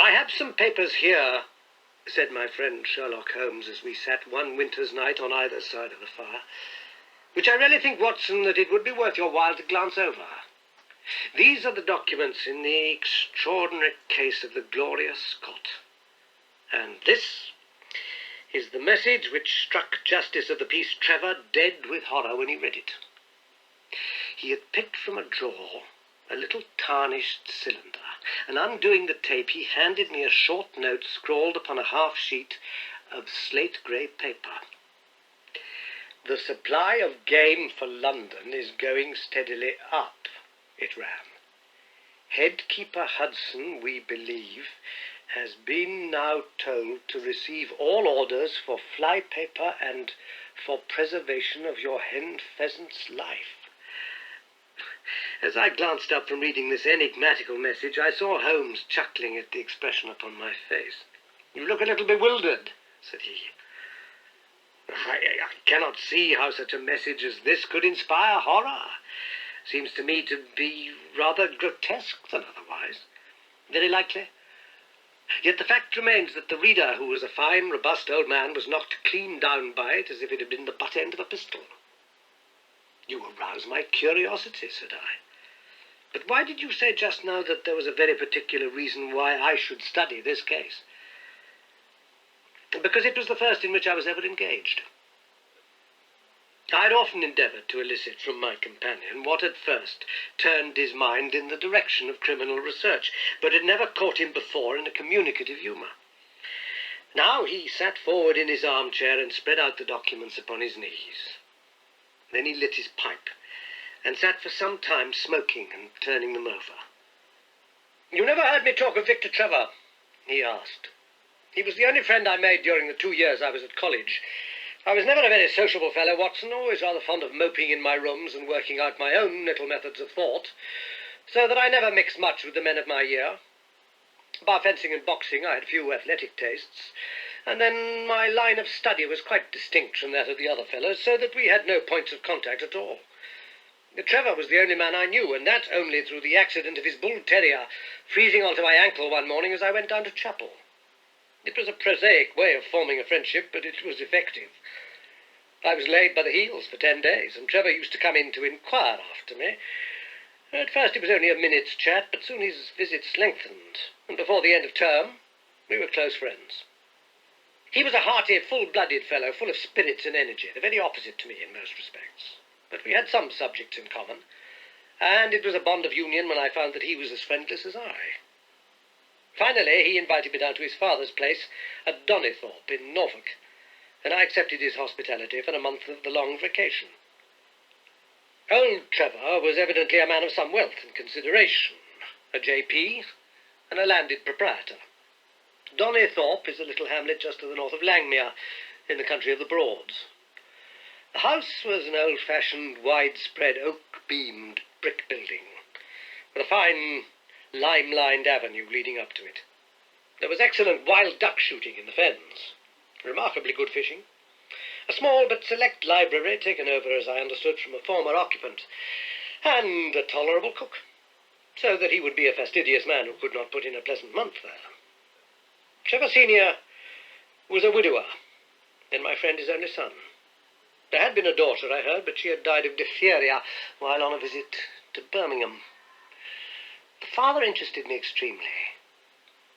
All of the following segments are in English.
"I have some papers here," said my friend Sherlock Holmes as we sat one winter's night on either side of the fire, "which I really think, Watson, that it would be worth your while to glance over. These are the documents in the extraordinary case of the Gloria Scott. And this is the message which struck Justice of the Peace Trevor dead with horror when he read it. He had picked from a drawer a little tarnished cylinder, and undoing the tape, he handed me a short note scrawled upon a half sheet of slate-grey paper. "The supply of game for London is going steadily up," it ran. "Headkeeper Hudson, we believe, has been now told to receive all orders for flypaper and for preservation of your hen pheasant's life." As I glanced up from reading this enigmatical message, I saw Holmes chuckling at the expression upon my face. "You look a little bewildered," said he. I cannot see how such a message as this could inspire horror. Seems to me to be rather grotesque than otherwise. Very likely. Yet the fact remains that the reader, who was a fine, robust old man, was knocked clean down by it as if it had been the butt end of a pistol. "You arouse my curiosity," said I. "But why did you say just now that there was a very particular reason why I should study this case?" "Because it was the first in which I was ever engaged. I had often endeavoured to elicit from my companion what at first turned his mind in the direction of criminal research, but had never caught him before in a communicative humour. Now he sat forward in his armchair and spread out the documents upon his knees. Then he lit his pipe and sat for some time smoking and turning them over. "You never heard me talk of Victor Trevor?" he asked. "He was the only friend I made during the 2 years I was at college. I was never a very sociable fellow, Watson, always rather fond of moping in my rooms and working out my own little methods of thought, so that I never mixed much with the men of my year. Bar fencing and boxing, I had few athletic tastes, and then my line of study was quite distinct from that of the other fellows, so that we had no points of contact at all. Trevor was the only man I knew, and that only through the accident of his bull terrier freezing onto my ankle one morning as I went down to chapel. It was a prosaic way of forming a friendship, but it was effective. I was laid by the heels for 10 days, and Trevor used to come in to inquire after me. At first it was only a minute's chat, but soon his visits lengthened, and before the end of term we were close friends. He was a hearty, full-blooded fellow, full of spirits and energy, the very opposite to me in most respects. But we had some subjects in common, and it was a bond of union when I found that he was as friendless as I. Finally, he invited me down to his father's place at Donnithorpe in Norfolk, and I accepted his hospitality for a month of the long vacation. Old Trevor was evidently a man of some wealth and consideration, a J.P. and a landed proprietor. Donnithorpe is a little hamlet just to the north of Langmere, in the country of the Broads. The house was an old-fashioned, widespread, oak-beamed brick building, with a fine lime-lined avenue leading up to it. There was excellent wild duck shooting in the fens, remarkably good fishing, a small but select library taken over, as I understood, from a former occupant, and a tolerable cook, so that he would be a fastidious man who could not put in a pleasant month there. Trevor Senior was a widower, and my friend his only son. There had been a daughter, I heard, but she had died of diphtheria while on a visit to Birmingham. The father interested me extremely.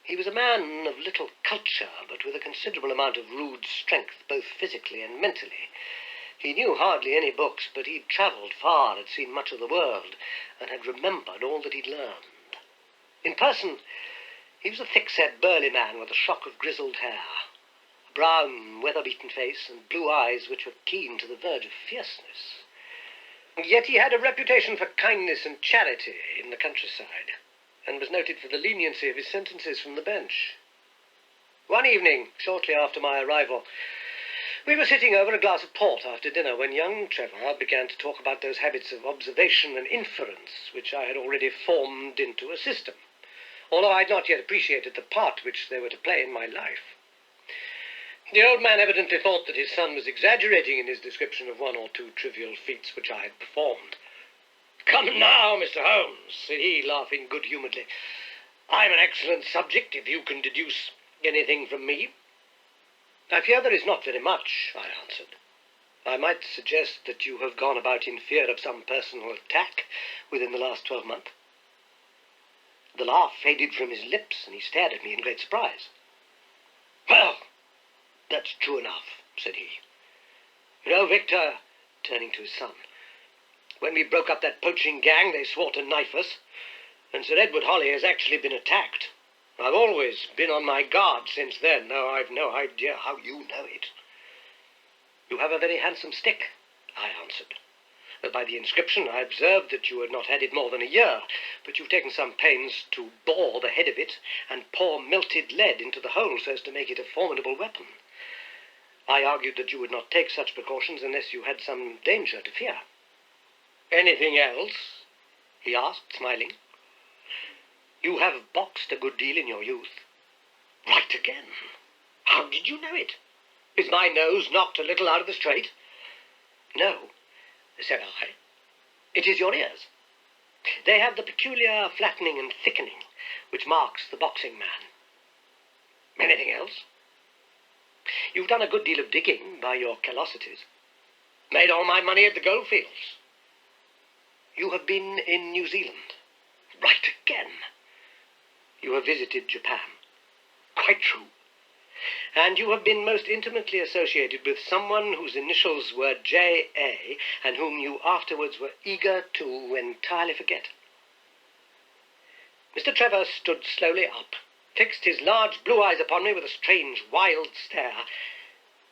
He was a man of little culture, but with a considerable amount of rude strength, both physically and mentally. He knew hardly any books, but he'd travelled far, had seen much of the world, and had remembered all that he'd learned. In person, he was a thick-set, burly man with a shock of grizzled hair, a brown, weather-beaten face, and blue eyes which were keen to the verge of fierceness. Yet he had a reputation for kindness and charity in the countryside, and was noted for the leniency of his sentences from the bench. One evening, shortly after my arrival, we were sitting over a glass of port after dinner when young Trevor began to talk about those habits of observation and inference which I had already formed into a system, although I had not yet appreciated the part which they were to play in my life. The old man evidently thought that his son was exaggerating in his description of one or two trivial feats which I had performed. "Come now, Mr. Holmes," said he, laughing good-humouredly. I'm an excellent subject if you can deduce anything from me. I fear there is not very much, I answered. I might suggest that you have gone about in fear of some personal attack within the last 12 months. The laugh faded from his lips, and he stared at me in great surprise. Well, that's true enough, said he. You know, Victor, turning to his son, when we broke up that poaching gang, they swore to knife us, and Sir Edward Holly has actually been attacked. I've always been on my guard since then, though I've no idea how you know it. You have a very handsome stick, I answered. By the inscription I observed that you had not had it more than a year, but you've taken some pains to bore the head of it and pour melted lead into the hole so as to make it a formidable weapon. I argued that you would not take such precautions unless you had some danger to fear. Anything else? He asked, smiling. You have boxed a good deal in your youth. Right again. How did you know it? Is my nose knocked a little out of the straight? No, said I. It is your ears. They have the peculiar flattening and thickening which marks the boxing man. Anything else? You've done a good deal of digging by your callosities. Made all my money at the goldfields. You have been in New Zealand. Right again. You have visited Japan. Quite true. And you have been most intimately associated with someone whose initials were J.A. and whom you afterwards were eager to entirely forget. Mr. Trevor stood slowly up, fixed his large blue eyes upon me with a strange, wild stare,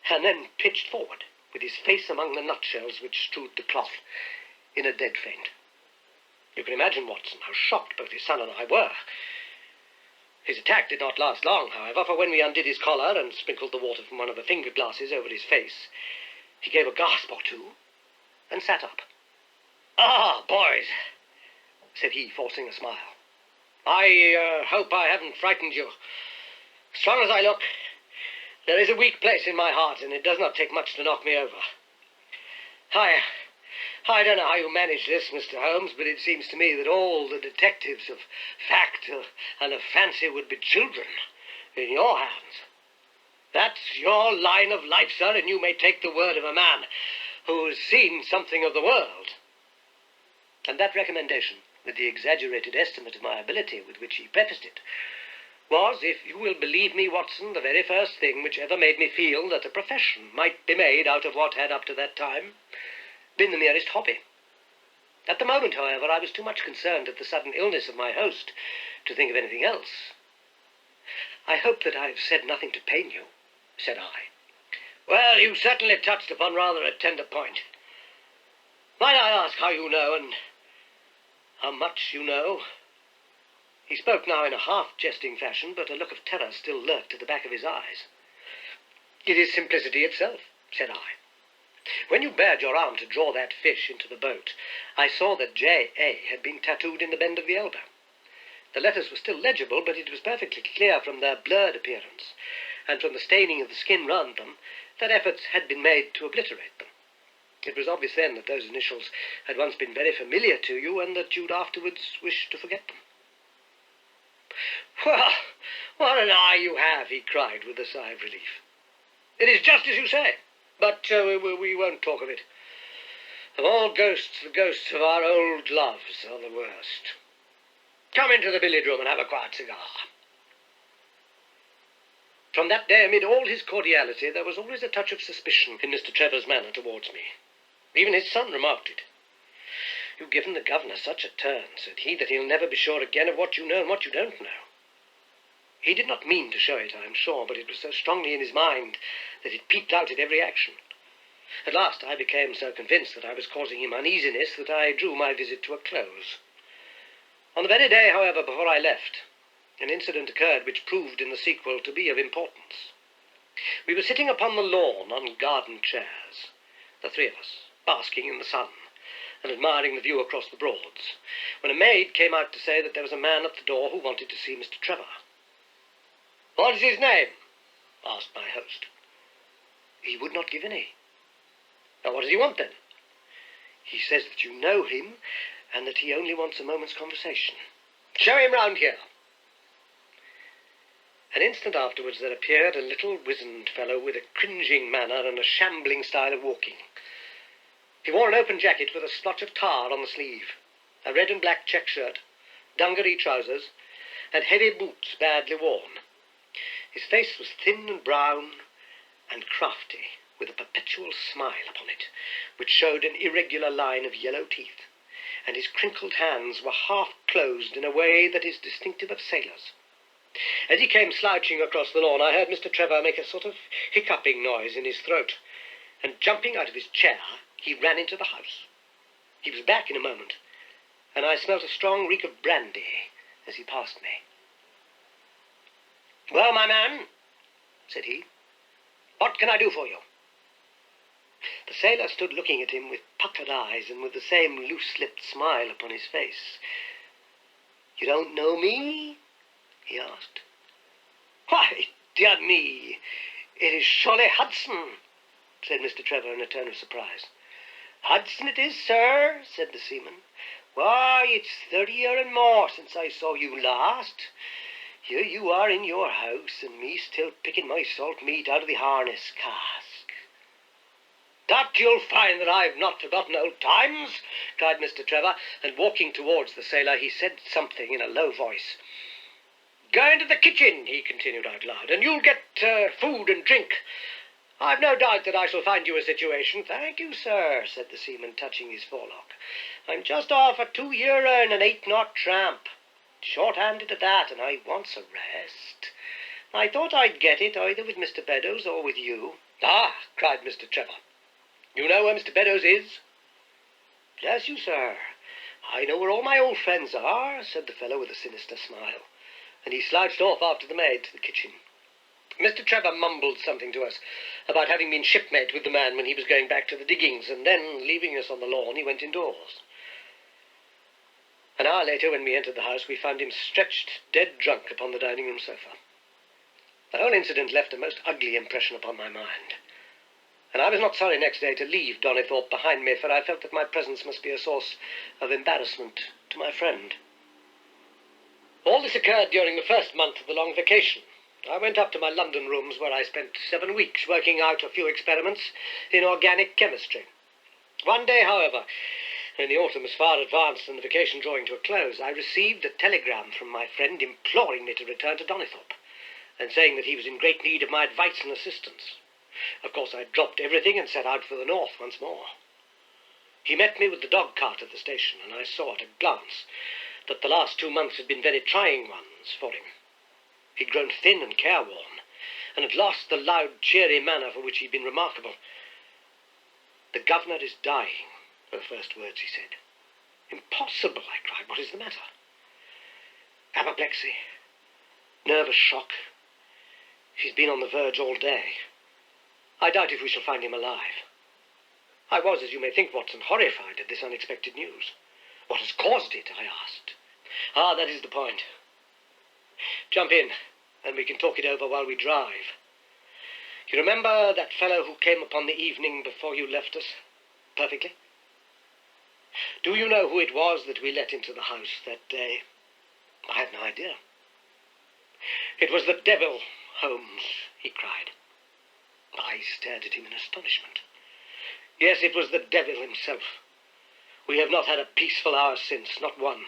and then pitched forward, with his face among the nutshells which strewed the cloth, in a dead faint. You can imagine, Watson, how shocked both his son and I were. His attack did not last long, however, for when we undid his collar and sprinkled the water from one of the finger glasses over his face, he gave a gasp or two and sat up. Ah, boys, said he, forcing a smile. I hope I haven't frightened you. Strong as I look, there is a weak place in my heart, and it does not take much to knock me over. I don't know how you manage this, Mr. Holmes, but it seems to me that all the detectives of fact and of fancy would be children in your hands. That's your line of life, sir, and you may take the word of a man who has seen something of the world. And that recommendation, with the exaggerated estimate of my ability with which he prefaced it, was, if you will believe me, Watson, the very first thing which ever made me feel that a profession might be made out of what had up to that time been the merest hobby. At the moment, however, I was too much concerned at the sudden illness of my host to think of anything else. I hope that I have said nothing to pain you, said I. Well, you certainly touched upon rather a tender point. Might I ask how you know, and how much you know? He spoke now in a half-jesting fashion, but a look of terror still lurked at the back of his eyes. It is simplicity itself, said I. When you bared your arm to draw that fish into the boat, I saw that J.A. had been tattooed in the bend of the elbow. The letters were still legible, but it was perfectly clear from their blurred appearance, and from the staining of the skin round them, that efforts had been made to obliterate them. It was obvious then that those initials had once been very familiar to you, and that you'd afterwards wish to forget them. Well, what an eye you have, he cried with a sigh of relief. It is just as you say. But we won't talk of it. Of all ghosts, the ghosts of our old loves are the worst. Come into the billiard room and have a quiet cigar. From that day, amid all his cordiality, there was always a touch of suspicion in Mr. Trevor's manner towards me. Even his son remarked it. You've given the governor such a turn, said he, that he'll never be sure again of what you know and what you don't know. He did not mean to show it, I am sure, but it was so strongly in his mind that it peeped out at every action. At last I became so convinced that I was causing him uneasiness that I drew my visit to a close. On the very day, however, before I left, an incident occurred which proved in the sequel to be of importance. We were sitting upon the lawn on garden chairs, the three of us, basking in the sun and admiring the view across the Broads, when a maid came out to say that there was a man at the door who wanted to see Mr. Trevor. What is his name? Asked my host. He would not give any. Now, what does he want, then? He says that you know him, and that he only wants a moment's conversation. Show him round here. An instant afterwards there appeared a little wizened fellow with a cringing manner and a shambling style of walking. He wore an open jacket with a splotch of tar on the sleeve, a red and black check shirt, dungaree trousers, and heavy boots badly worn. His face was thin and brown and crafty, with a perpetual smile upon it, which showed an irregular line of yellow teeth, and his crinkled hands were half closed in a way that is distinctive of sailors. As he came slouching across the lawn, I heard Mr. Trevor make a sort of hiccuping noise in his throat, and jumping out of his chair, he ran into the house. He was back in a moment, and I smelt a strong reek of brandy as he passed me. "Well, my man," said he, "what can I do for you?" The sailor stood looking at him with puckered eyes and with the same loose-lipped smile upon his face. "You don't know me?" he asked. "Why, dear me, it is surely Hudson," said Mr. Trevor in a tone of surprise. "Hudson it is, sir," said the seaman. "Why, it's 30 year and more since I saw you last. Here you are in your house, and me still picking my salt meat out of the harness cask." "That you'll find that I've not forgotten old times," cried Mr. Trevor, and walking towards the sailor, he said something in a low voice. "Go into the kitchen," he continued out loud, "and you'll get food and drink. I've no doubt that I shall find you a situation." "Thank you, sir," said the seaman, touching his forelock. "I'm just off a 2-year and an 8-knot tramp. Short-handed at that, and I wants a rest. I thought I'd get it either with Mr. Beddoes or with you." "Ah," cried Mr. Trevor. "You know where Mr. Beddoes is?" "Bless you, sir, I know where all my old friends are," said the fellow with a sinister smile, and he slouched off after the maid to the kitchen. Mr. Trevor mumbled something to us about having been shipmate with the man when he was going back to the diggings, and then, leaving us on the lawn, he went indoors. An hour later, when we entered the house, we found him stretched dead drunk upon the dining-room sofa. The whole incident left a most ugly impression upon my mind, and I was not sorry next day to leave Donnithorpe behind me, for I felt that my presence must be a source of embarrassment to my friend. All this occurred during the first month of the long vacation. I went up to my London rooms, where I spent 7 weeks working out a few experiments in organic chemistry. One day, however, when the autumn was far advanced and the vacation drawing to a close, I received a telegram from my friend imploring me to return to Donnithorpe, and saying that he was in great need of my advice and assistance. Of course, I dropped everything and set out for the north once more. He met me with the dog-cart at the station, and I saw at a glance that the last 2 months had been very trying ones for him. He'd grown thin and careworn, and had lost the loud, cheery manner for which he'd been remarkable. "The governor is dying," were the first words he said. "Impossible," I cried. "What is the matter?" "Apoplexy. Nervous shock. He's been on the verge all day. I doubt if we shall find him alive." I was, as you may think, Watson, horrified at this unexpected news. "What has caused it?" I asked. "Ah, that is the point. Jump in, and we can talk it over while we drive. You remember that fellow who came upon the evening before you left us? Perfectly. Do you know who it was that we let into the house that day?" I had no idea. "It was the devil, Holmes," he cried. I stared at him in astonishment. "Yes, it was the devil himself. We have not had a peaceful hour since, not one.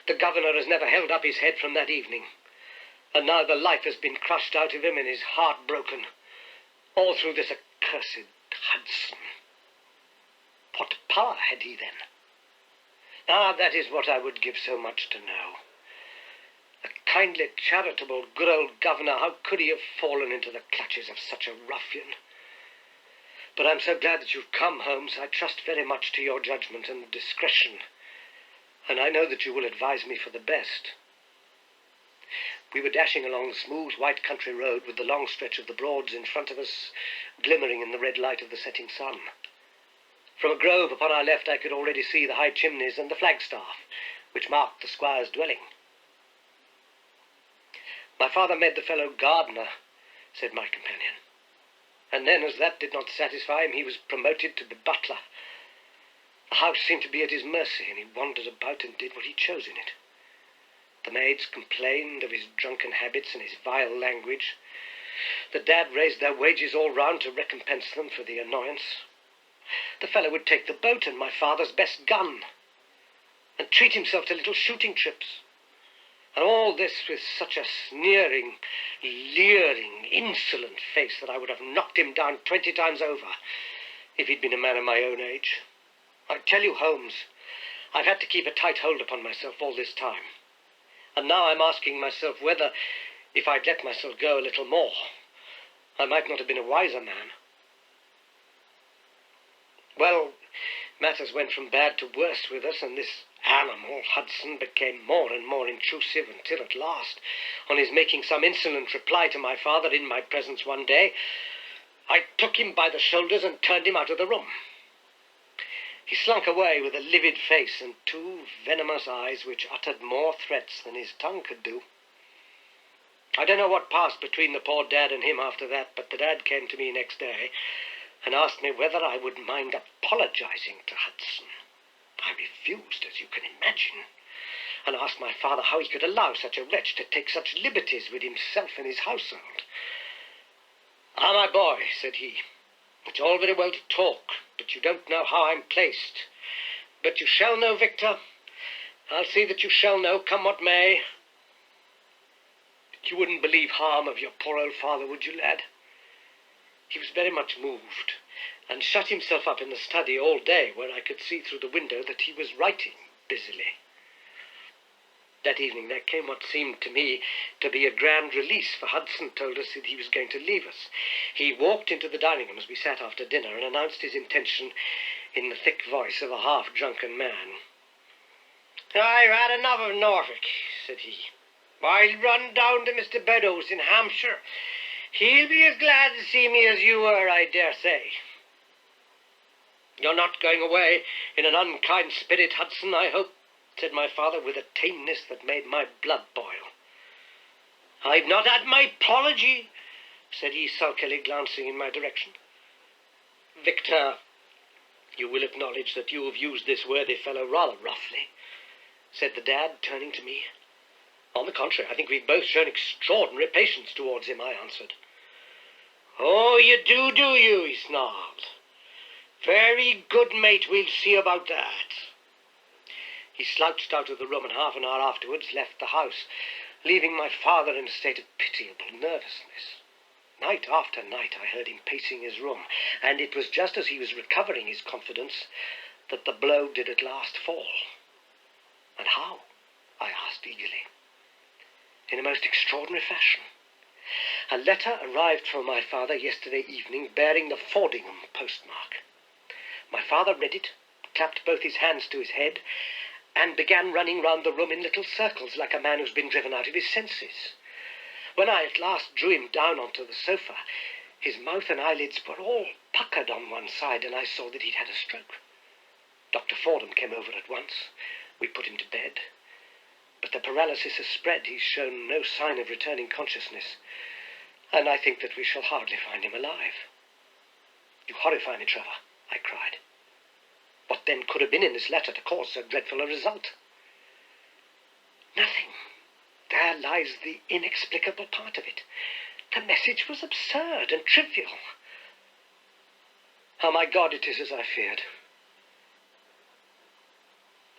The governor has never held up his head from that evening, and now the life has been crushed out of him and his heart broken, all through this accursed Hudson. What power had he then? Ah, that is what I would give so much to know. A kindly, charitable, good old governor, how could he have fallen into the clutches of such a ruffian? But I'm so glad that you've come, Holmes. I trust very much to your judgment and discretion, and I know that you will advise me for the best." We were dashing along the smooth, white country road with the long stretch of the Broads in front of us, glimmering in the red light of the setting sun. From a grove upon our left I could already see the high chimneys and the flagstaff, which marked the squire's dwelling. "My father made the fellow gardener," said my companion, "and then, as that did not satisfy him, he was promoted to be butler. The house seemed to be at his mercy, and he wandered about and did what he chose in it. The maids complained of his drunken habits and his vile language. The dad raised their wages all round to recompense them for the annoyance. The fellow would take the boat and my father's best gun, and treat himself to little shooting trips. And all this with such a sneering, leering, insolent face that I would have knocked him down 20 times over if he'd been a man of my own age. I tell you, Holmes, I've had to keep a tight hold upon myself all this time. And now I'm asking myself whether, if I'd let myself go a little more, I might not have been a wiser man. Well, matters went from bad to worse with us, and this animal, Hudson, became more and more intrusive until at last, on his making some insolent reply to my father in my presence one day, I took him by the shoulders and turned him out of the room. He slunk away with a livid face and 2 venomous eyes which uttered more threats than his tongue could do. I don't know what passed between the poor dad and him after that, but the dad came to me next day and asked me whether I would mind apologizing to Hudson. I refused, as you can imagine, and asked my father how he could allow such a wretch to take such liberties with himself and his household. "Ah, my boy," said he, "it's all very well to talk, but you don't know how I'm placed. But you shall know, Victor. I'll see that you shall know, come what may. But you wouldn't believe harm of your poor old father, would you, lad? He was very much moved, and shut himself up in the study all day, where I could see through the window that he was writing busily. That evening there came what seemed to me to be a grand release, for Hudson told us that he was going to leave us. He walked into the dining room as we sat after dinner and announced his intention in the thick voice of a half-drunken man. "I've had enough of Norfolk," said he. "I'll run down to Mr. Beddoes in Hampshire. He'll be as glad to see me as you were, I dare say." "You're not going away in an unkind spirit, Hudson, I hope," said my father with a tameness that made my blood boil. "I've not had my apology," said he sulkily, glancing in my direction. "Victor, you will acknowledge that you have used this worthy fellow rather roughly," said the dad, turning to me. "On the contrary, I think we've both shown extraordinary patience towards him," I answered. "Oh, you do you?" he snarled. "Very good, mate, we'll see about that." He slouched out of the room and half an hour afterwards left the house, leaving my father in a state of pitiable nervousness. Night after night I heard him pacing his room, and it was just as he was recovering his confidence that the blow did at last fall. "And how?" I asked eagerly. "In a most extraordinary fashion. A letter arrived from my father yesterday evening bearing the Fordingham postmark. My father read it, clapped both his hands to his head, and began running round the room in little circles like a man who's been driven out of his senses. When I at last drew him down onto the sofa, his mouth and eyelids were all puckered on one side, and I saw that he'd had a stroke. Dr. Fordham came over at once. We put him to bed. But the paralysis has spread. He's shown no sign of returning consciousness, and I think that we shall hardly find him alive." "You horrify me, Trevor," I cried. "What then could have been in this letter to cause so dreadful a result?" "Nothing. There lies the inexplicable part of it. The message was absurd and trivial." "Oh, my God, it is as I feared."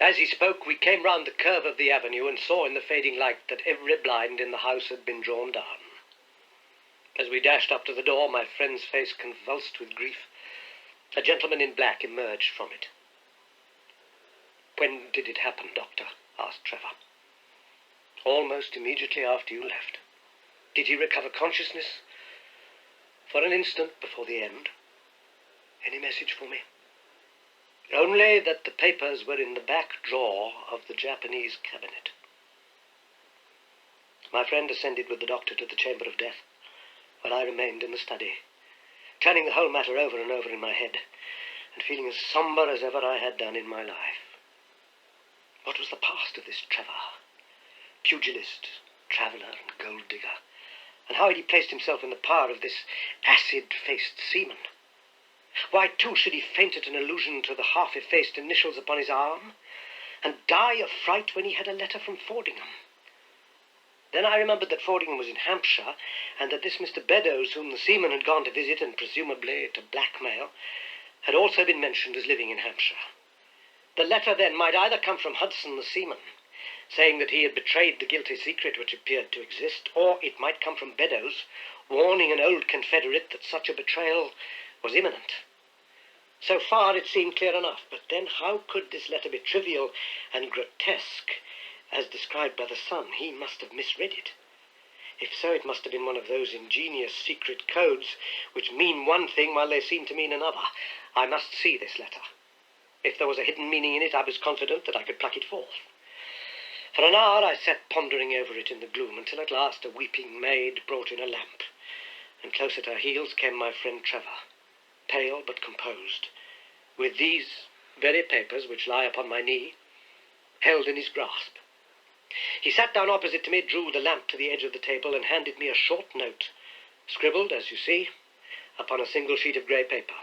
As he spoke, we came round the curve of the avenue and saw in the fading light that every blind in the house had been drawn down. As we dashed up to the door, my friend's face convulsed with grief. A gentleman in black emerged from it. "When did it happen, Doctor?" asked Trevor. "Almost immediately after you left." "Did he recover consciousness?" "For an instant before the end." "Any message for me?" "Only that the papers were in the back drawer of the Japanese cabinet." My friend ascended with the doctor to the chamber of death, where I remained in the study, turning the whole matter over and over in my head, and feeling as sombre as ever I had done in my life. What was the past of this Trevor? Pugilist, traveller, and gold-digger, and how had he placed himself in the power of this acid-faced seaman? Why, too, should he faint at an allusion to the half-effaced initials upon his arm, and die of fright when he had a letter from Fordingham? Then I remembered that Fordingham was in Hampshire, and that this Mr. Beddoes, whom the seaman had gone to visit and presumably to blackmail, had also been mentioned as living in Hampshire. The letter, then, might either come from Hudson, the seaman, saying that he had betrayed the guilty secret which appeared to exist, or it might come from Beddoes, warning an old confederate that such a betrayal was imminent. So far it seemed clear enough, but then how could this letter be trivial and grotesque as described by the Sun? He must have misread it. If so, it must have been one of those ingenious secret codes which mean one thing while they seem to mean another. I must see this letter. If there was a hidden meaning in it, I was confident that I could pluck it forth. For an hour I sat pondering over it in the gloom, until at last a weeping maid brought in a lamp, and close at her heels came my friend Trevor, pale but composed, with these very papers which lie upon my knee, held in his grasp. He sat down opposite to me, drew the lamp to the edge of the table, and handed me a short note, scribbled, as you see, upon a single sheet of grey paper.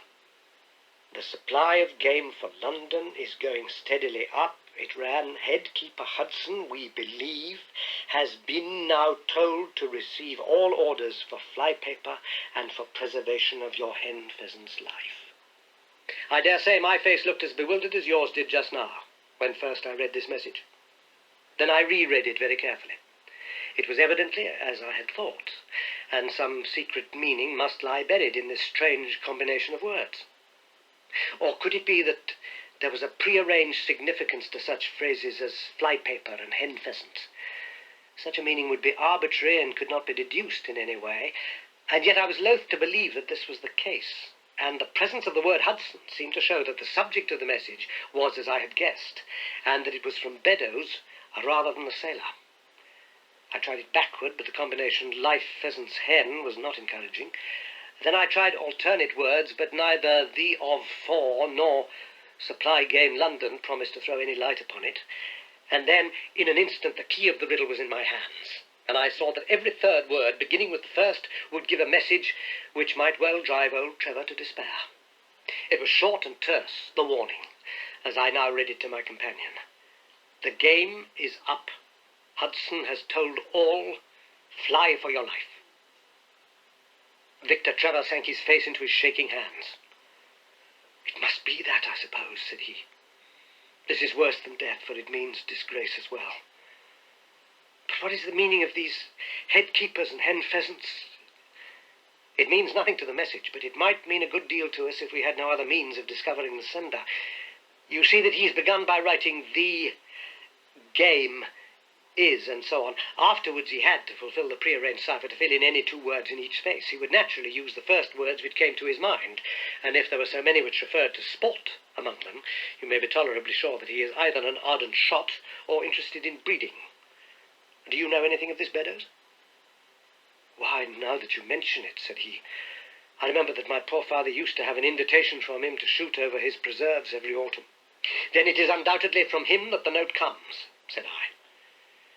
The supply of game for London is going steadily up. It ran, Headkeeper Hudson, we believe, has been now told to receive all orders for flypaper and for preservation of your hen pheasant's life. I dare say my face looked as bewildered as yours did just now, when first I read this message. Then I reread it very carefully. It was evidently as I had thought, and some secret meaning must lie buried in this strange combination of words. Or could it be that there was a prearranged significance to such phrases as flypaper and hen pheasant? Such a meaning would be arbitrary and could not be deduced in any way, and yet I was loath to believe that this was the case, and the presence of the word Hudson seemed to show that the subject of the message was as I had guessed, and that it was from Beddoes rather than the sailor. I tried it backward, but the combination life pheasant's hen was not encouraging. Then I tried alternate words, but neither the of for nor supply game London promised to throw any light upon it. And then, in an instant, the key of the riddle was in my hands, and I saw that every third word, beginning with the first, would give a message which might well drive old Trevor to despair. It was short and terse, the warning, as I now read it to my companion. The game is up. Hudson has told all. Fly for your life. Victor Trevor sank his face into his shaking hands. It must be that, I suppose, said he. This is worse than death, for it means disgrace as well. But what is the meaning of these headkeepers and hen pheasants? It means nothing to the message, but it might mean a good deal to us if we had no other means of discovering the sender. You see that he's begun by writing the game is, and so on. Afterwards he had to fulfill the prearranged cipher to fill in any two words in each space. He would naturally use the first words which came to his mind, and if there were so many which referred to sport among them, you may be tolerably sure that he is either an ardent shot or interested in breeding. Do you know anything of this, Beddoes? Why, now that you mention it, said he, I remember that my poor father used to have an invitation from him to shoot over his preserves every autumn. Then it is undoubtedly from him that the note comes, said I.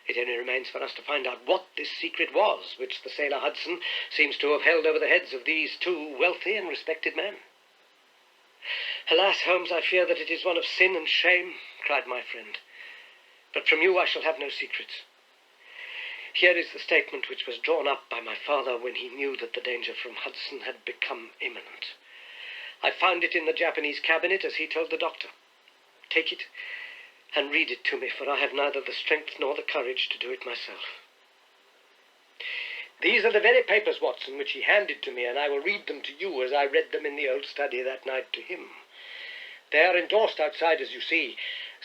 It only remains for us to find out what this secret was, which the sailor Hudson seems to have held over the heads of these two wealthy and respected men. Alas, Holmes, I fear that it is one of sin and shame, cried my friend. But from you I shall have no secrets. Here is the statement which was drawn up by my father when he knew that the danger from Hudson had become imminent. I found it in the Japanese cabinet as he told the doctor. Take it and read it to me, for I have neither the strength nor the courage to do it myself. These are the very papers, Watson, which he handed to me, and I will read them to you as I read them in the old study that night to him. They are endorsed outside, as you see,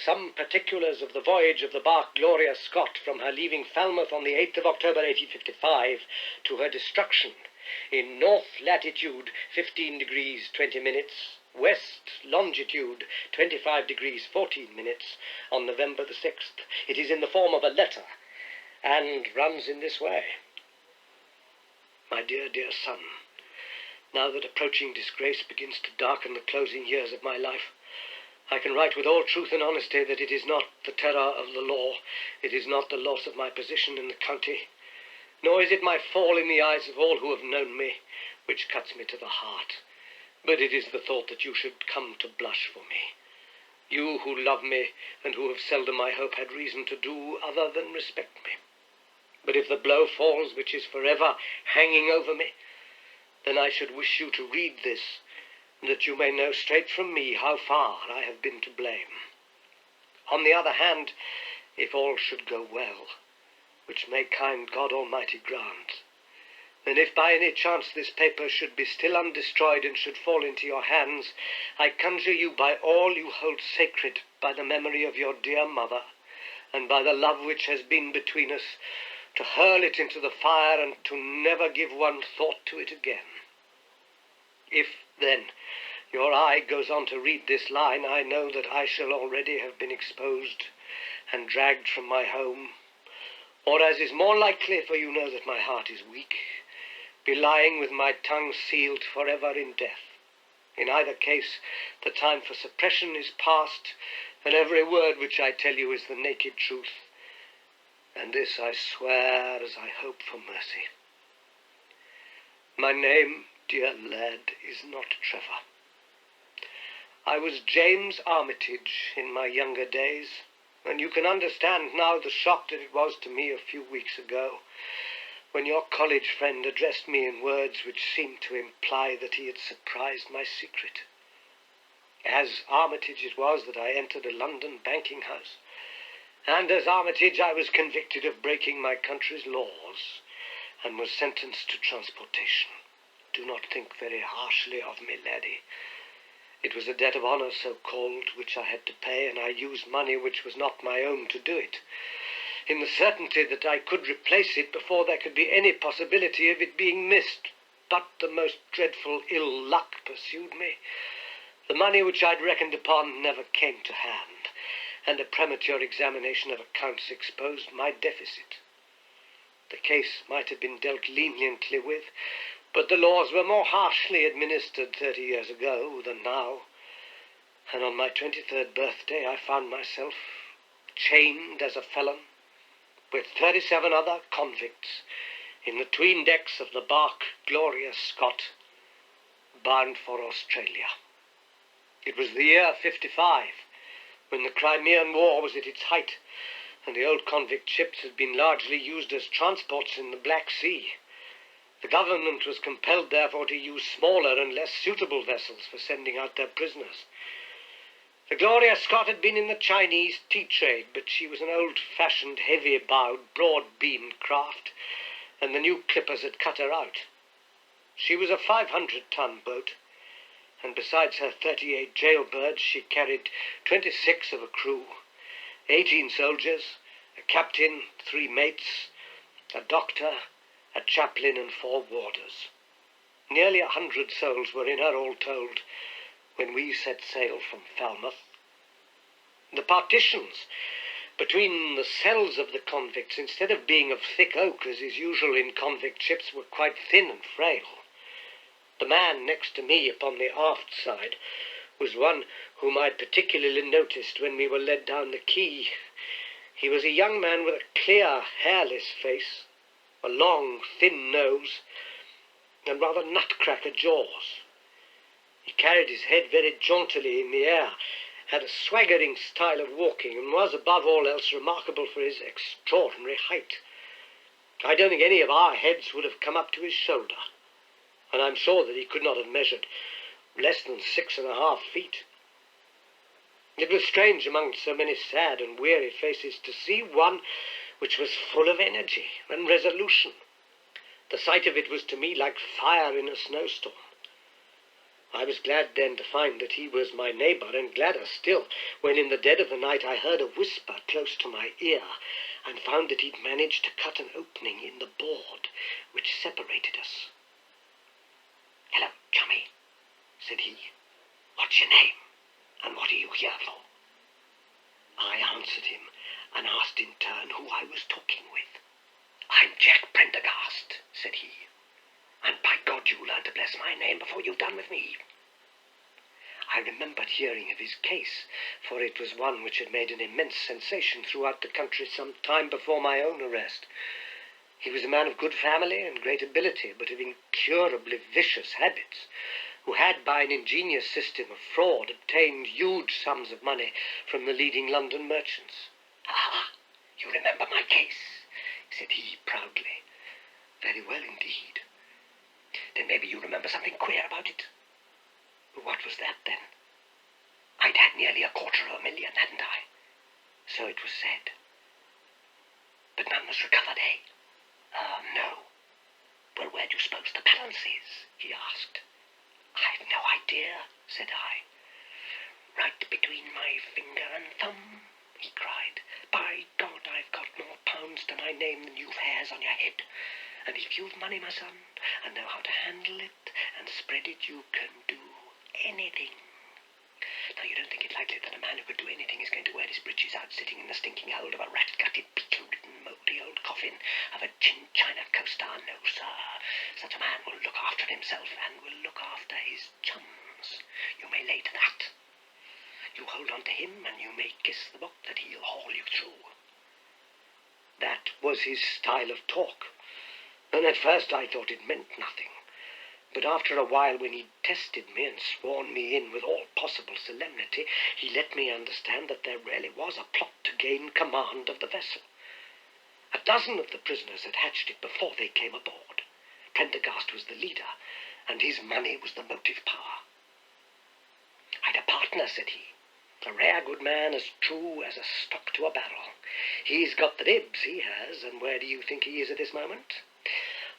some particulars of the voyage of the bark Gloria Scott from her leaving Falmouth on the 8th of October 1855 to her destruction in north latitude 15 degrees 20 minutes, west longitude 25 degrees 14 minutes on November the 6th. It is in the form of a letter and runs in this way. My dear, dear son, now that approaching disgrace begins to darken the closing years of my life, I can write with all truth and honesty that it is not the terror of the law, it is not the loss of my position in the county, nor is it my fall in the eyes of all who have known me, which cuts me to the heart, but it is the thought that you should come to blush for me. You who love me, and who have seldom, I hope, had reason to do other than respect me. But if the blow falls which is forever hanging over me, then I should wish you to read this, that you may know straight from me how far I have been to blame. On the other hand, if all should go well, which may kind God Almighty grant, then if by any chance this paper should be still undestroyed and should fall into your hands, I conjure you by all you hold sacred, by the memory of your dear mother, and by the love which has been between us, to hurl it into the fire and to never give one thought to it again. If, then, your eye goes on to read this line, I know that I shall already have been exposed and dragged from my home, or, as is more likely, for you know that my heart is weak, be lying with my tongue sealed forever in death. In either case, the time for suppression is past, and every word which I tell you is the naked truth, and this I swear as I hope for mercy. My name, dear lad, is not Trevor. I was James Armitage in my younger days, and you can understand now the shock that it was to me a few weeks ago, when your college friend addressed me in words which seemed to imply that he had surprised my secret. As Armitage it was that I entered a London banking house, and as Armitage I was convicted of breaking my country's laws, and was sentenced to transportation. Do not think very harshly of me, laddie. It was a debt of honour so called, which I had to pay, and I used money which was not my own to do it, in the certainty that I could replace it before there could be any possibility of it being missed. But the most dreadful ill luck pursued me. The money which I'd reckoned upon never came to hand, and a premature examination of accounts exposed my deficit. The case might have been dealt leniently with, but the laws were more harshly administered 30 years ago than now, and on my 23rd birthday I found myself chained as a felon with 37 other convicts in the 'tween decks of the barque Gloria Scott, bound for Australia. It was the year 55, when the Crimean War was at its height, and the old convict ships had been largely used as transports in the Black Sea. The government was compelled, therefore, to use smaller and less suitable vessels for sending out their prisoners. The Gloria Scott had been in the Chinese tea trade, but she was an old-fashioned, heavy-bowed, broad-beamed craft, and the new clippers had cut her out. She was a 500-ton boat, and besides her 38 jailbirds, she carried 26 of a crew, 18 soldiers, a captain, 3 mates, a doctor, a chaplain, and 4 warders. Nearly 100 souls were in her, all told, when we set sail from Falmouth. The partitions between the cells of the convicts, instead of being of thick oak, as is usual in convict ships, were quite thin and frail. The man next to me upon the aft side was one whom I'd particularly noticed when we were led down the quay. He was a young man with a clear, hairless face, a long, thin nose, and rather nutcracker jaws. He carried his head very jauntily in the air, had a swaggering style of walking, and was, above all else, remarkable for his extraordinary height. I don't think any of our heads would have come up to his shoulder, and I'm sure that he could not have measured less than 6.5 feet. It was strange among so many sad and weary faces to see one which was full of energy and resolution. The sight of it was to me like fire in a snowstorm. I was glad then to find that he was my neighbour, and gladder still when in the dead of the night I heard a whisper close to my ear, and found that he'd managed to cut an opening in the board which separated us. "Hello, chummy," said he. "What's your name, and what are you here for?" I answered him, and asked in turn who I was talking with. "I'm Jack Prendergast," said he, "and by God you learn to bless my name before you've done with me." I remembered hearing of his case, for it was one which had made an immense sensation throughout the country some time before my own arrest. He was a man of good family and great ability, but of incurably vicious habits, who had, by an ingenious system of fraud, obtained huge sums of money from the leading London merchants. "Ah, you remember my case. said he proudly. Very well indeed. Then maybe you remember something queer about it? What was that, then? I'd had nearly $250,000, hadn't I? So it was said. But none was recovered, eh? No. Well, where do you suppose the balance is? He asked. I've no idea, said I. Right between my finger and thumb, he cried. By God, I've got more pounds to my name than you've hairs on your head. And if you've money, my son, and know how to handle it and spread it, you can do anything. Now, you don't think it likely that a man who could do anything is going to wear his breeches out sitting in the stinking hold of a rat-gutted, beetle-ridden, mouldy old coffin of a chin-china co-star? No, sir. Such a man will look after himself and will look after his chums. You may lay to that. You hold on to him and you may kiss the book that he'll haul you through. That was his style of talk, and at first I thought it meant nothing. But after a while, when he'd tested me and sworn me in with all possible solemnity, he let me understand that there really was a plot to gain command of the vessel. A dozen of the prisoners had hatched it before they came aboard. Prendergast was the leader, and his money was the motive power. I'd a partner, said he. A rare good man, as true as a stock to a barrel. He's got the dibs, he has, and where do you think he is at this moment?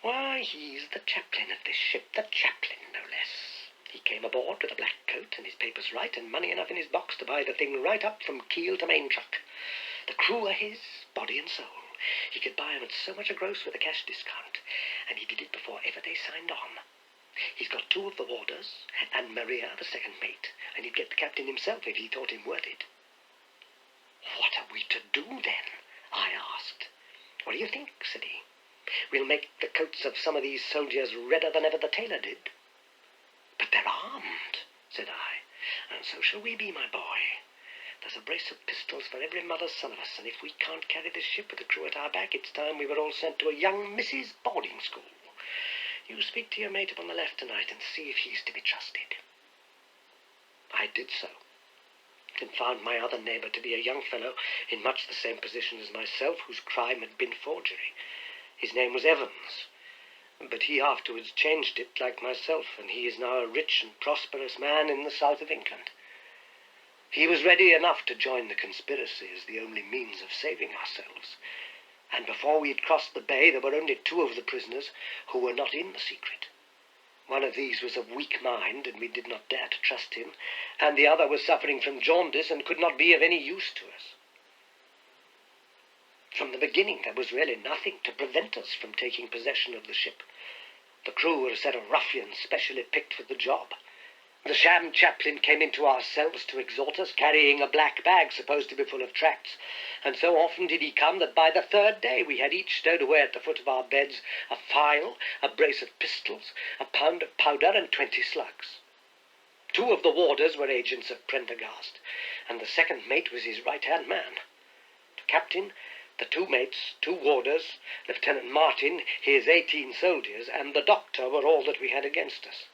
Why, he's the chaplain of this ship, the chaplain, no less. He came aboard with a black coat and his papers right and money enough in his box to buy the thing right up from keel to main truck. The crew are his, body and soul. He could buy 'em at so much a gross with a cash discount, and he did it before ever they signed on. He's got 2 of the warders, and Maria, the second mate, and he'd get the captain himself if he thought him worth it. What are we to do, then? I asked. What do you think? Said he. We'll make the coats of some of these soldiers redder than ever the tailor did. But they're armed, said I, and so shall we be, my boy. There's a brace of pistols for every mother's son of us, and if we can't carry this ship with the crew at our back, it's time we were all sent to a young Mrs. boarding school. You speak to your mate upon the left tonight and see if he's to be trusted. I did so, and found my other neighbour to be a young fellow in much the same position as myself, whose crime had been forgery. His name was Evans, but he afterwards changed it like myself, and he is now a rich and prosperous man in the south of England. He was ready enough to join the conspiracy as the only means of saving ourselves, and before we had crossed the bay there were only 2 of the prisoners who were not in the secret. One of these was of weak mind, and we did not dare to trust him, and the other was suffering from jaundice and could not be of any use to us. From the beginning there was really nothing to prevent us from taking possession of the ship. The crew were a set of ruffians specially picked for the job. The sham chaplain came into our cells to exhort us, carrying a black bag supposed to be full of tracts, and so often did he come that by the 3rd day we had each stowed away at the foot of our beds a file, a brace of pistols, a pound of powder, and 20 slugs. 2 of the warders were agents of Prendergast, and the second mate was his right-hand man. The captain, the 2 mates, 2 warders, Lieutenant Martin, his 18 soldiers, and the doctor were all that we had against us.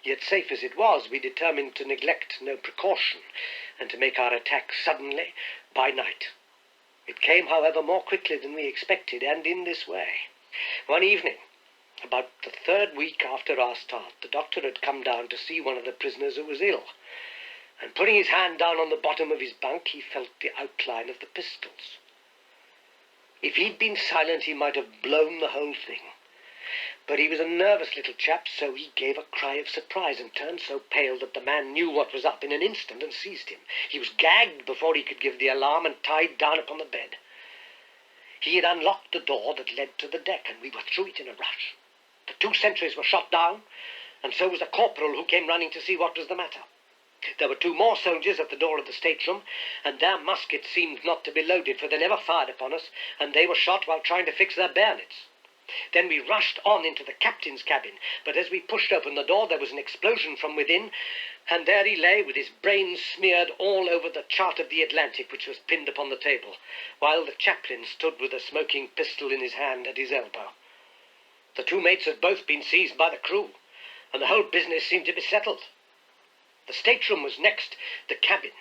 Yet safe as it was, we determined to neglect no precaution, and to make our attack suddenly, by night. It came, however, more quickly than we expected, and in this way. One evening, about the 3rd week after our start, the doctor had come down to see one of the prisoners who was ill, and putting his hand down on the bottom of his bunk, he felt the outline of the pistols. If he'd been silent, he might have blown the whole thing. But he was a nervous little chap, so he gave a cry of surprise and turned so pale that the man knew what was up in an instant and seized him. He was gagged before he could give the alarm and tied down upon the bed. He had unlocked the door that led to the deck, and we were through it in a rush. The 2 sentries were shot down, and so was a corporal who came running to see what was the matter. There were 2 more soldiers at the door of the stateroom, and their muskets seemed not to be loaded, for they never fired upon us, and they were shot while trying to fix their bayonets. Then we rushed on into the captain's cabin, but as we pushed open the door there was an explosion from within, and there he lay with his brains smeared all over the chart of the Atlantic, which was pinned upon the table, while the chaplain stood with a smoking pistol in his hand at his elbow. The 2 mates had both been seized by the crew, and the whole business seemed to be settled. The stateroom was next the cabin,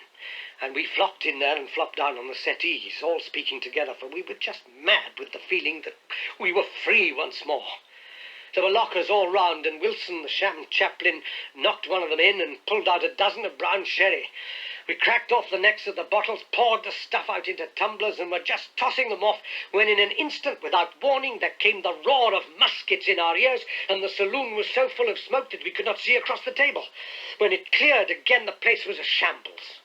and we flocked in there and flopped down on the settees, all speaking together, for we were just mad with the feeling that we were free once more. There were lockers all round, and Wilson, the sham chaplain, knocked one of them in and pulled out a dozen of brown sherry. We cracked off the necks of the bottles, poured the stuff out into tumblers, and were just tossing them off when in an instant, without warning, there came the roar of muskets in our ears, and the saloon was so full of smoke that we could not see across the table. When it cleared again, the place was a shambles.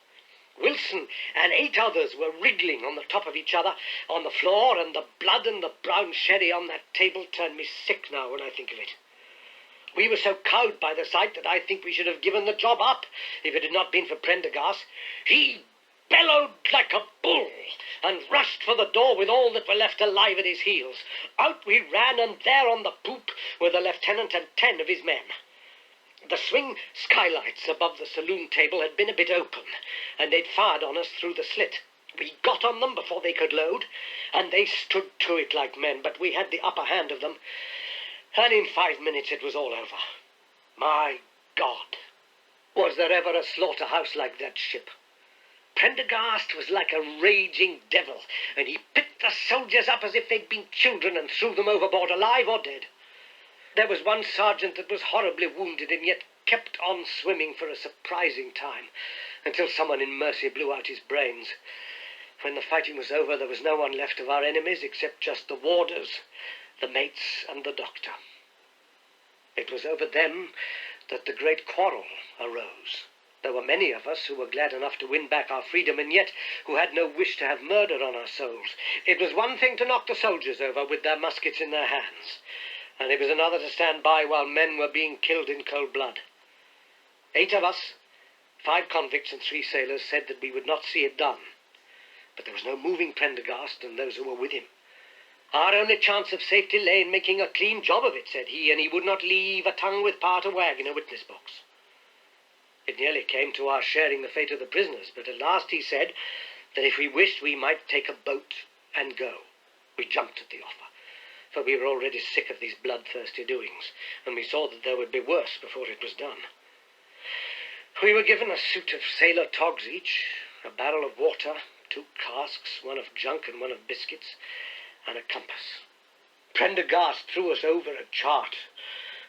Wilson and 8 others were wriggling on the top of each other on the floor, and the blood and the brown sherry on that table turned me sick now when I think of it. We were so cowed by the sight that I think we should have given the job up if it had not been for Prendergast. He bellowed like a bull and rushed for the door with all that were left alive at his heels. Out we ran, and there on the poop were the lieutenant and 10 of his men. The swing skylights above the saloon table had been a bit open, and they'd fired on us through the slit. We got on them before they could load, and they stood to it like men, but we had the upper hand of them, and in 5 minutes it was all over. My God, was there ever a slaughterhouse like that ship? Prendergast was like a raging devil, and he picked the soldiers up as if they'd been children and threw them overboard alive or dead. There was one sergeant that was horribly wounded and yet kept on swimming for a surprising time, until someone in mercy blew out his brains. When the fighting was over, there was no one left of our enemies except just the warders, the mates, and the doctor. It was over them that the great quarrel arose. There were many of us who were glad enough to win back our freedom, and yet who had no wish to have murder on our souls. It was one thing to knock the soldiers over with their muskets in their hands, and it was another to stand by while men were being killed in cold blood. 8 of us, 5 convicts and 3 sailors, said that we would not see it done. But there was no moving Prendergast and those who were with him. Our only chance of safety lay in making a clean job of it, said he, and he would not leave a tongue with power to wag in a witness box. It nearly came to our sharing the fate of the prisoners, but at last he said that if we wished we might take a boat and go. We jumped at the offer, for we were already sick of these bloodthirsty doings, and we saw that there would be worse before it was done. We were given a suit of sailor togs each, a barrel of water, 2 casks, one of junk and one of biscuits, and a compass. Prendergast threw us over a chart,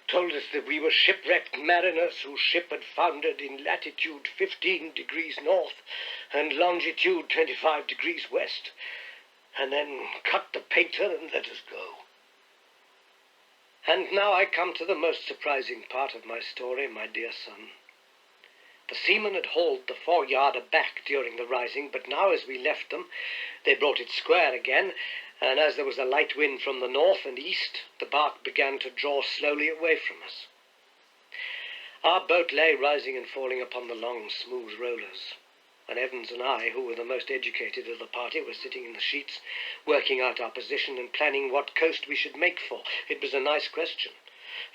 told us that we were shipwrecked mariners whose ship had foundered in latitude 15 degrees north and longitude 25 degrees west, and then cut the painter and let us go. And now I come to the most surprising part of my story, my dear son. The seamen had hauled the foreyard aback during the rising, but now as we left them, they brought it square again, and as there was a light wind from the north and east, the bark began to draw slowly away from us. Our boat lay rising and falling upon the long, smooth rollers, and Evans and I, who were the most educated of the party, were sitting in the sheets, working out our position and planning what coast we should make for. It was a nice question,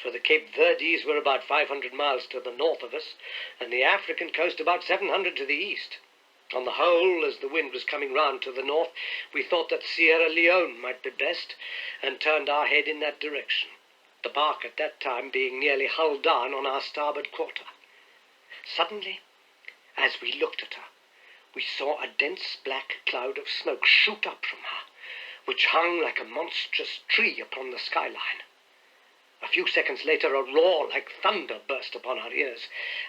for the Cape Verdes were about 500 miles to the north of us, and the African coast about 700 to the east. On the whole, as the wind was coming round to the north, we thought that Sierra Leone might be best, and turned our head in that direction, the bark at that time being nearly hull down on our starboard quarter. Suddenly, as we looked at her, we saw a dense black cloud of smoke shoot up from her, which hung like a monstrous tree upon the skyline. A few seconds later, a roar like thunder burst upon our ears,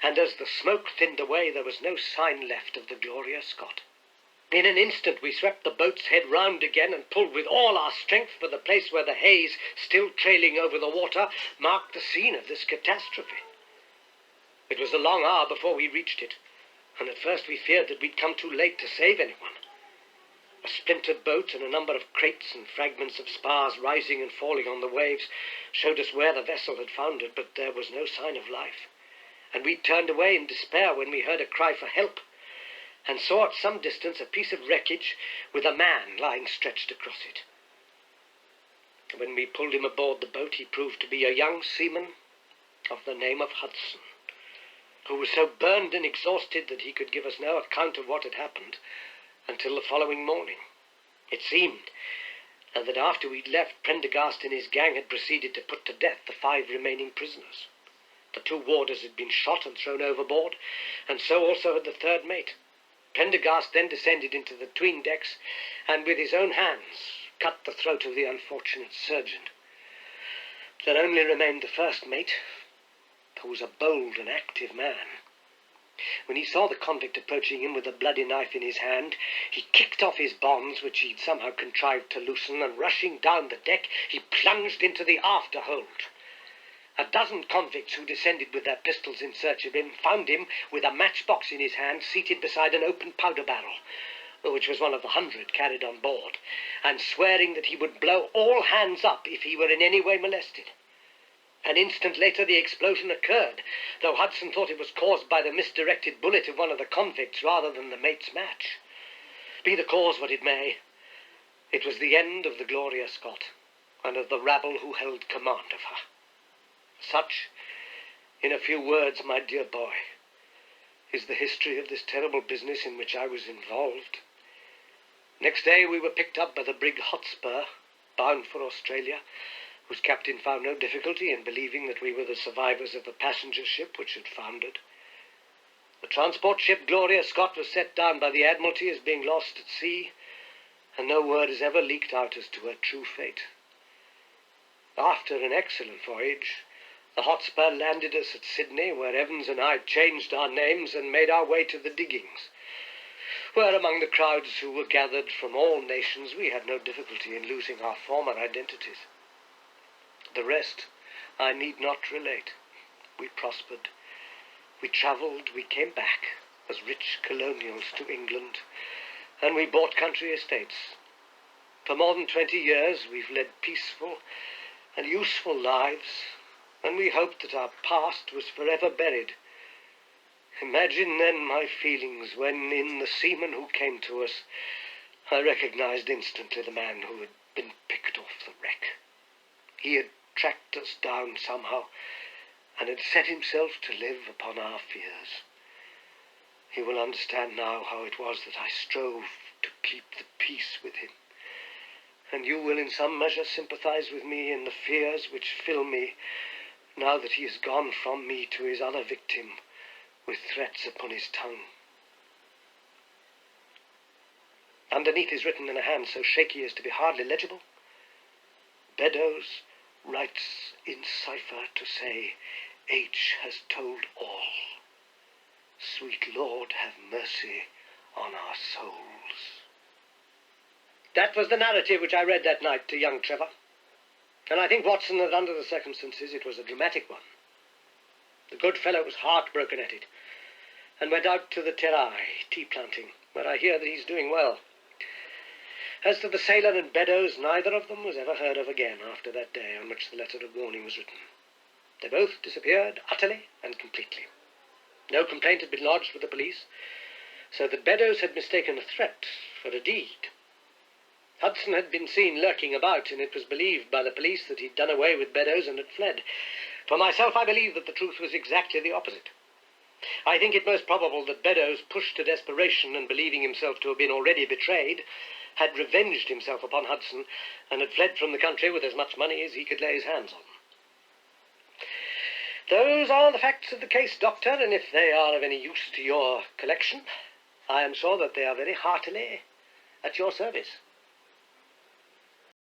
and as the smoke thinned away, there was no sign left of the Gloria Scott. In an instant, we swept the boat's head round again and pulled with all our strength for the place where the haze, still trailing over the water, marked the scene of this catastrophe. It was a long hour before we reached it, and at first we feared that we'd come too late to save anyone. A splintered boat and a number of crates and fragments of spars rising and falling on the waves showed us where the vessel had foundered, but there was no sign of life, and we turned away in despair when we heard a cry for help, and saw at some distance a piece of wreckage with a man lying stretched across it. When we pulled him aboard the boat, he proved to be a young seaman of the name of Hudson, who was so burned and exhausted that he could give us no account of what had happened until the following morning. It seemed that after we'd left, Prendergast and his gang had proceeded to put to death the 5 remaining prisoners. The 2 warders had been shot and thrown overboard, and so also had the 3rd mate. Pendergast then descended into the 'tween decks and with his own hands cut the throat of the unfortunate surgeon. There only remained the first mate, who was a bold and active man. When he saw the convict approaching him with a bloody knife in his hand, he kicked off his bonds, which he'd somehow contrived to loosen, and rushing down the deck, he plunged into the after hold. A dozen convicts who descended with their pistols in search of him found him with a matchbox in his hand, seated beside an open powder barrel, which was one of the 100 carried on board, and swearing that he would blow all hands up if he were in any way molested. An instant later the explosion occurred, though Hudson thought it was caused by the misdirected bullet of one of the convicts rather than the mate's match. Be the cause what it may, it was the end of the Gloria Scott, and of the rabble who held command of her. Such, in a few words, my dear boy, is the history of this terrible business in which I was involved. Next day we were picked up by the brig Hotspur, bound for Australia, whose captain found no difficulty in believing that we were the survivors of the passenger ship which had foundered. The transport ship Gloria Scott was set down by the Admiralty as being lost at sea, and no word has ever leaked out as to her true fate. After an excellent voyage, the Hotspur landed us at Sydney, where Evans and I changed our names and made our way to the diggings, where among the crowds who were gathered from all nations we had no difficulty in losing our former identities. The rest I need not relate. We prospered, we travelled, we came back as rich colonials to England, and we bought country estates. For more than 20 years we've led peaceful and useful lives, and we hoped that our past was forever buried. Imagine then my feelings when, in the seaman who came to us, I recognized instantly the man who had been picked off the wreck. He had tracked us down somehow, and had set himself to live upon our fears. He will understand now how it was that I strove to keep the peace with him, and you will in some measure sympathize with me in the fears which fill me now that he has gone from me to his other victim with threats upon his tongue. Underneath is written in a hand so shaky as to be hardly legible, Beddoes writes in cipher to say, H has told all. Sweet Lord, have mercy on our souls. That was the narrative which I read that night to young Trevor, and I think, Watson, that under the circumstances it was a dramatic one. The good fellow was heartbroken at it, and went out to the Terai, tea planting, where I hear that he's doing well. As to the sailor and Beddoes, neither of them was ever heard of again after that day on which the letter of warning was written. They both disappeared utterly and completely. No complaint had been lodged with the police, so that Beddoes had mistaken a threat for a deed. Hudson had been seen lurking about, and it was believed by the police that he'd done away with Beddoes and had fled. For myself, I believe that the truth was exactly the opposite. I think it most probable that Beddoes, pushed to desperation and believing himself to have been already betrayed, had revenged himself upon Hudson and had fled from the country with as much money as he could lay his hands on. Those are the facts of the case, Doctor, and if they are of any use to your collection, I am sure that they are very heartily at your service.